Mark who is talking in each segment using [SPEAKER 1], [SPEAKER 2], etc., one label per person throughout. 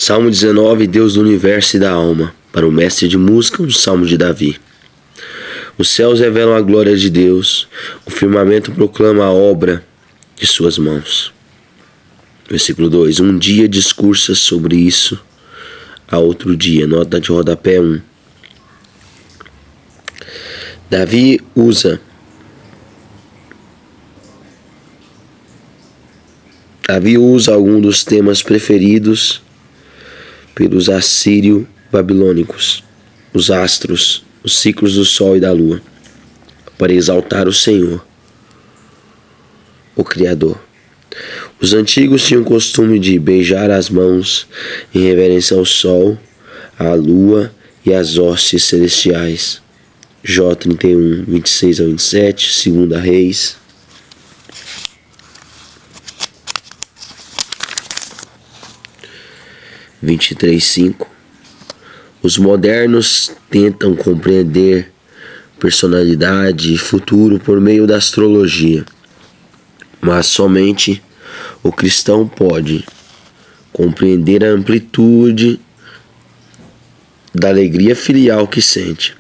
[SPEAKER 1] Salmo 19, Deus do universo e da alma. Para o mestre de música, um salmo de Davi. Os céus revelam a glória de Deus, o firmamento proclama a obra de suas mãos. Versículo 2. Um dia discursa sobre isso a outro dia. Nota de rodapé 1. Davi usa algum dos temas preferidos pelos assírio-babilônicos, os astros, os ciclos do sol e da lua, para exaltar o Senhor, o Criador. Os antigos tinham o costume de beijar as mãos em reverência ao sol, à lua e às hostes celestiais. Jó 31, 26 ao 27, 2 Reis. (23:5). 23:5. Os modernos tentam compreender personalidade e futuro por meio da astrologia, mas somente o cristão pode compreender a amplitude da alegria filial que sente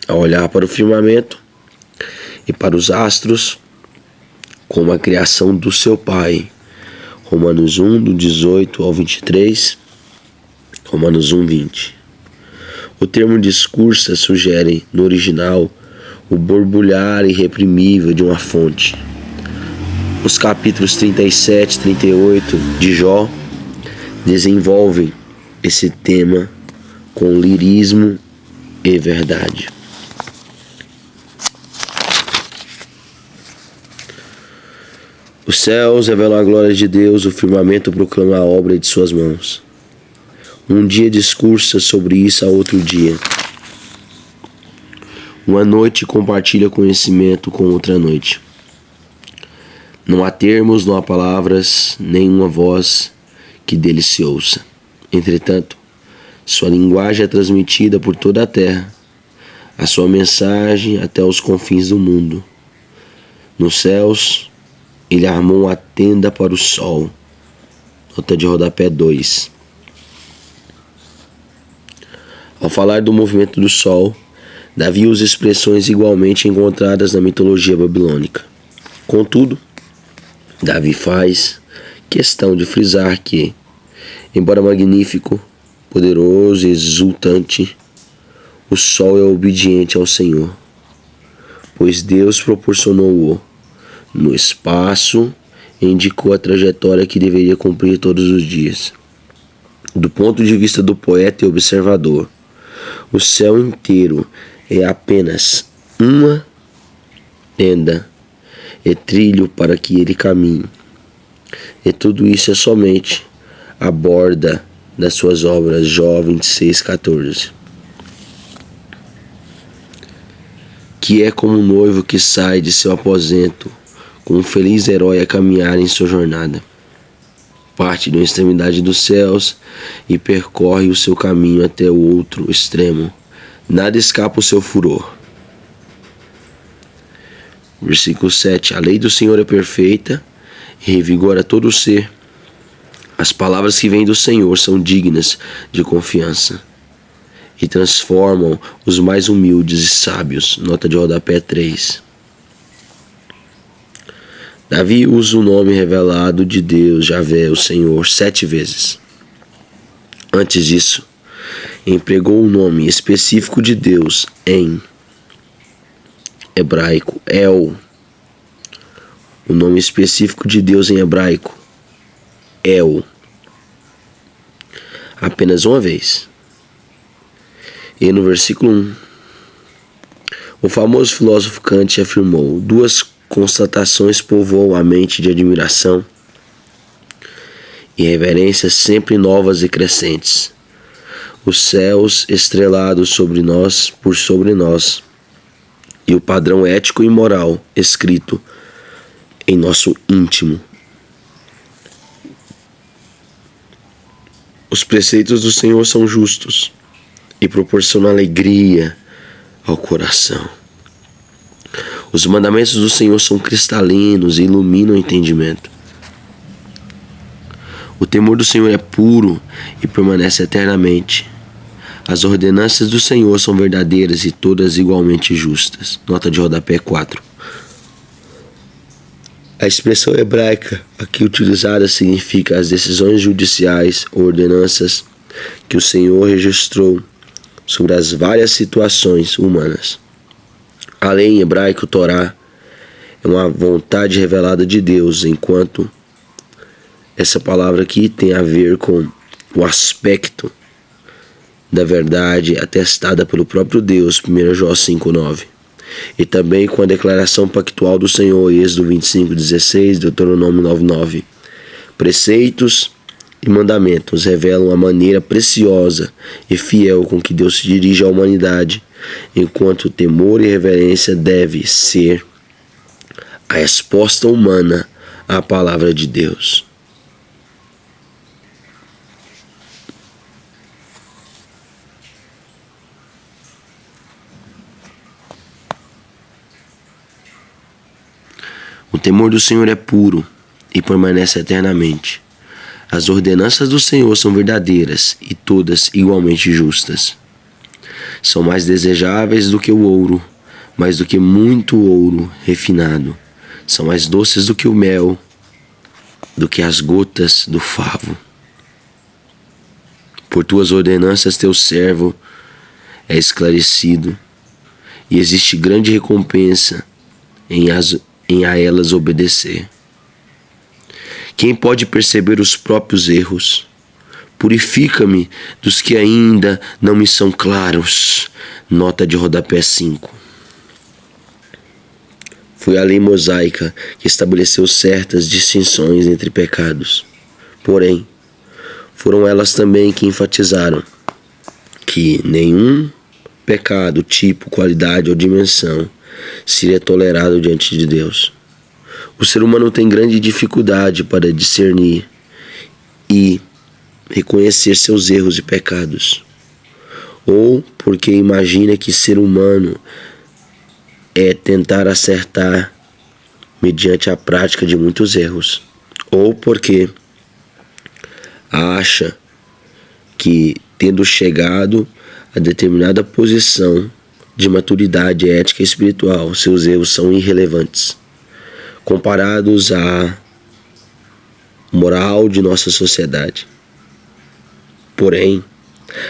[SPEAKER 1] ao olhar para o firmamento e para os astros como a criação do seu Pai. Romanos 1, do 18 ao 23, Romanos 1, 20. O termo discursa sugere, no original, o borbulhar irreprimível de uma fonte. Os capítulos 37 e 38 de Jó desenvolvem esse tema com lirismo e verdade. Os céus revelam a glória de Deus, o firmamento proclama a obra de suas mãos. Um dia discursa sobre isso a outro dia. Uma noite compartilha conhecimento com outra noite. Não há termos, não há palavras, nenhuma voz que dele se ouça. Entretanto, sua linguagem é transmitida por toda a terra, a sua mensagem até os confins do mundo. Nos céus, ele armou uma tenda para o sol. Nota de rodapé 2. Ao falar do movimento do sol, Davi usa expressões igualmente encontradas na mitologia babilônica. Contudo, Davi faz questão de frisar que, embora magnífico, poderoso e exultante, o sol é obediente ao Senhor, pois Deus proporcionou-o no espaço e indicou a trajetória que deveria cumprir todos os dias. Do ponto de vista do poeta e observador, o céu inteiro é apenas uma tenda e trilho para que ele caminhe. E tudo isso é somente a borda das suas obras. Jó 26:14. Que é como um noivo que sai de seu aposento com um feliz herói a caminhar em sua jornada. Parte de uma extremidade dos céus e percorre o seu caminho até o outro extremo. Nada escapa ao seu furor. Versículo 7. A lei do Senhor é perfeita e revigora todo o ser. As palavras que vêm do Senhor são dignas de confiança e transformam os mais humildes e sábios. Nota de rodapé 3. Davi usa o nome revelado de Deus, Javé, o Senhor, 7 vezes. Antes disso, empregou o nome específico de Deus em hebraico, El. O nome específico de Deus em hebraico, El. Apenas uma vez. E no versículo 1, o famoso filósofo Kant afirmou: duas constatações povoam a mente de admiração e reverência sempre novas e crescentes. Os céus estrelados sobre nós, por sobre nós, e o padrão ético e moral escrito em nosso íntimo. Os preceitos do Senhor são justos e proporcionam alegria ao coração. Os mandamentos do Senhor são cristalinos e iluminam o entendimento. O temor do Senhor é puro e permanece eternamente. As ordenanças do Senhor são verdadeiras e todas igualmente justas. Nota de rodapé 4. A expressão hebraica aqui utilizada significa as decisões judiciais ou ordenanças que o Senhor registrou sobre as várias situações humanas. A lei em hebraico, Torá, é uma vontade revelada de Deus, enquanto essa palavra aqui tem a ver com o aspecto da verdade atestada pelo próprio Deus, 1 Jó 5:9. E também com a declaração pactual do Senhor, Êxodo 25:16, Deuteronômio 9:9. Preceitos e mandamentos revelam a maneira preciosa e fiel com que Deus se dirige à humanidade, enquanto o temor e reverência deve ser a resposta humana à palavra de Deus. O temor do Senhor é puro e permanece eternamente. As ordenanças do Senhor são verdadeiras e todas igualmente justas. São mais desejáveis do que o ouro, mais do que muito ouro refinado. São mais doces do que o mel, do que as gotas do favo. Por tuas ordenanças teu servo é esclarecido, e existe grande recompensa em a elas obedecer. Quem pode perceber os próprios erros? Purifica-me dos que ainda não me são claros. Nota de rodapé 5. Foi a lei mosaica que estabeleceu certas distinções entre pecados. Porém, foram elas também que enfatizaram que nenhum pecado, tipo, qualidade ou dimensão seria tolerado diante de Deus. O ser humano tem grande dificuldade para discernir e reconhecer seus erros e pecados, ou porque imagina que ser humano é tentar acertar mediante a prática de muitos erros, ou porque acha que, tendo chegado a determinada posição de maturidade ética e espiritual, seus erros são irrelevantes comparados à moral de nossa sociedade. Porém,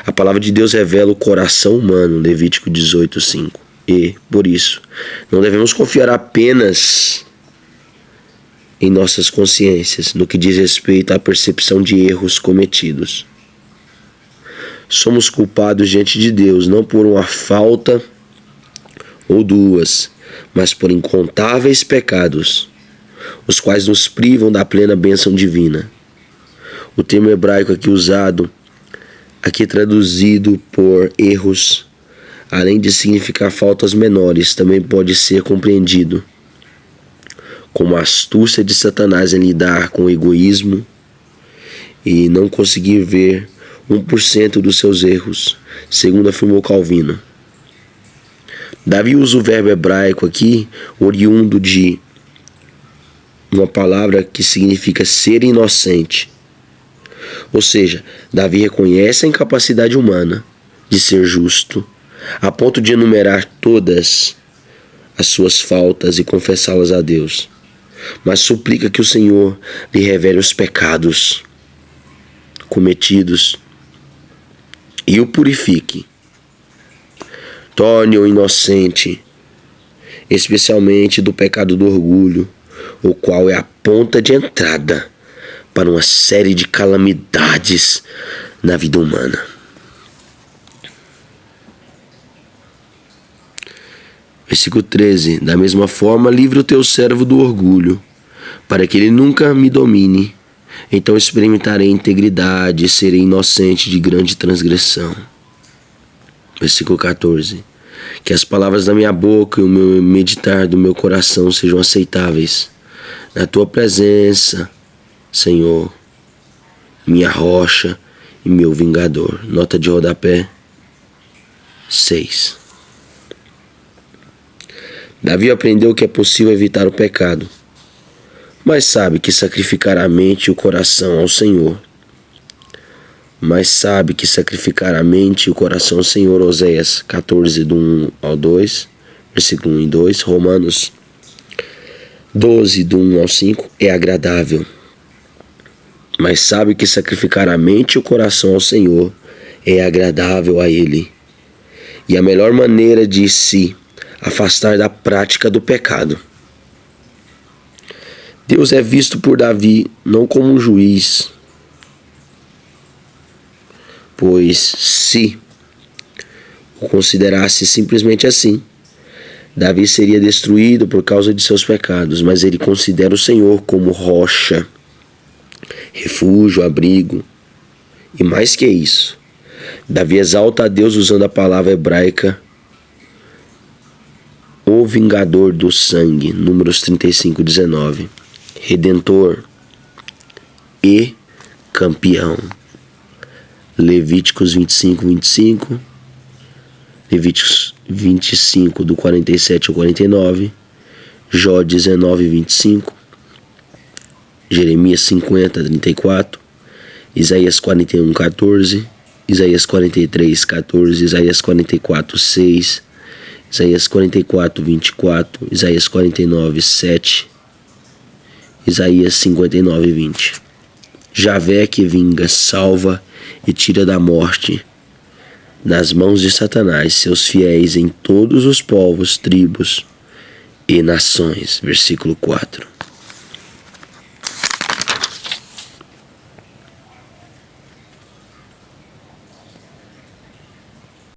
[SPEAKER 1] a palavra de Deus revela o coração humano, Levítico 18:5. E, por isso, não devemos confiar apenas em nossas consciências no que diz respeito à percepção de erros cometidos. Somos culpados diante de Deus não por uma falta ou duas, mas por incontáveis pecados, os quais nos privam da plena bênção divina. O termo hebraico aqui usado, aqui traduzido por erros, além de significar faltas menores, também pode ser compreendido como a astúcia de Satanás em lidar com o egoísmo e não conseguir ver 1% dos seus erros, segundo afirmou Calvino. Davi usa o verbo hebraico aqui, oriundo de uma palavra que significa ser inocente. Ou seja, Davi reconhece a incapacidade humana de ser justo, a ponto de enumerar todas as suas faltas e confessá-las a Deus, mas suplica que o Senhor lhe revele os pecados cometidos e o purifique. Torne-o inocente, especialmente do pecado do orgulho, o qual é a ponta de entrada para uma série de calamidades na vida humana. Versículo 13. Da mesma forma, livra o teu servo do orgulho, para que ele nunca me domine. Então experimentarei integridade e serei inocente de grande transgressão. Versículo 14. Que as palavras da minha boca e o meu meditar do meu coração sejam aceitáveis na tua presença, Senhor, minha rocha e meu vingador. Nota de rodapé 6. Davi aprendeu que é possível evitar o pecado, mas sabe que sacrificará a mente e o coração ao Senhor. Mas sabe que sacrificar a mente e o coração ao Senhor. Oséias 14, do 1 ao 2, versículo 1 e 2. Romanos 12, do 1 ao 5, é agradável. Mas sabe que sacrificar a mente e o coração ao Senhor é agradável a Ele. E a melhor maneira de se afastar da prática do pecado. Deus é visto por Davi não como um juiz, pois se o considerasse simplesmente assim, Davi seria destruído por causa de seus pecados, mas ele considera o Senhor como rocha, refúgio, abrigo, e mais que isso, Davi exalta a Deus usando a palavra hebraica o vingador do sangue, Números 35, 19, redentor e campeão. Levíticos 25, 25, Levíticos 25, do 47 ao 49, Jó 19, 25, Jeremias 50, 34, Isaías 41, 14, Isaías 43, 14, Isaías 44, 6, Isaías 44, 24, Isaías 49, 7, Isaías 59, 20. Javé que vinga, salva e tira da morte, nas mãos de Satanás, seus fiéis em todos os povos, tribos e nações. Versículo 4.